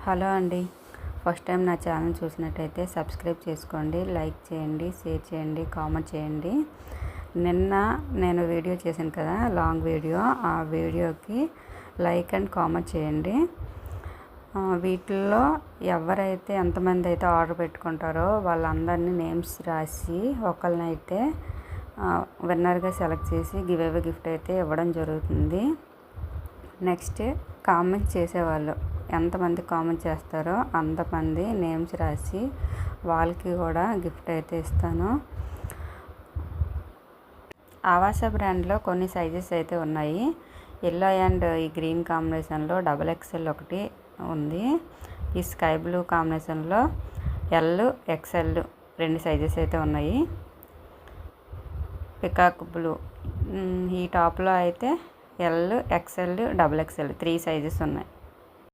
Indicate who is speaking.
Speaker 1: Hello అండి. First time నా channel చూసినట్టయితే సబ్స్క్రైబ్ చేసుకోండి, లైక్ చేయండి, షేర్ చేయండి, కామెంట్ చేయండి. నిన్న నేను వీడియో చేశాను కదా, లాంగ్ వీడియో. ఆ వీడియోకి లైక్ అండ్ కామెంట్ చేయండి. వీటిల్లో ఎవరైతే ఎంతమంది అయితే ఆర్డర్ పెట్టుకుంటారో వాళ్ళందరినీ నేమ్స్ రాసి ఒకరినైతే విన్నర్గా సెలెక్ట్ చేసి గివ్ అవే గిఫ్ట్ అయితే ఇవ్వడం జరుగుతుంది. నెక్స్ట్ కామెంట్ చేసేవాళ్ళు ఎంతమంది కామెంట్ చేస్తారో అంతమంది నేమ్స్ రాసి వాళ్ళకి కూడా గిఫ్ట్ అయితే ఇస్తాను. ఆవాస బ్రాండ్లో కొన్ని సైజెస్ అయితే ఉన్నాయి. ఎల్లో అండ్ ఈ గ్రీన్ కాంబినేషన్లో XXL ఒకటి ఉంది. ఈ స్కై బ్లూ కాంబినేషన్లో L, XL 2 సైజెస్ అయితే ఉన్నాయి. పికాక్ బ్లూ ఈ టాప్లో అయితే L, XL, XXL 3 సైజెస్ ఉన్నాయి.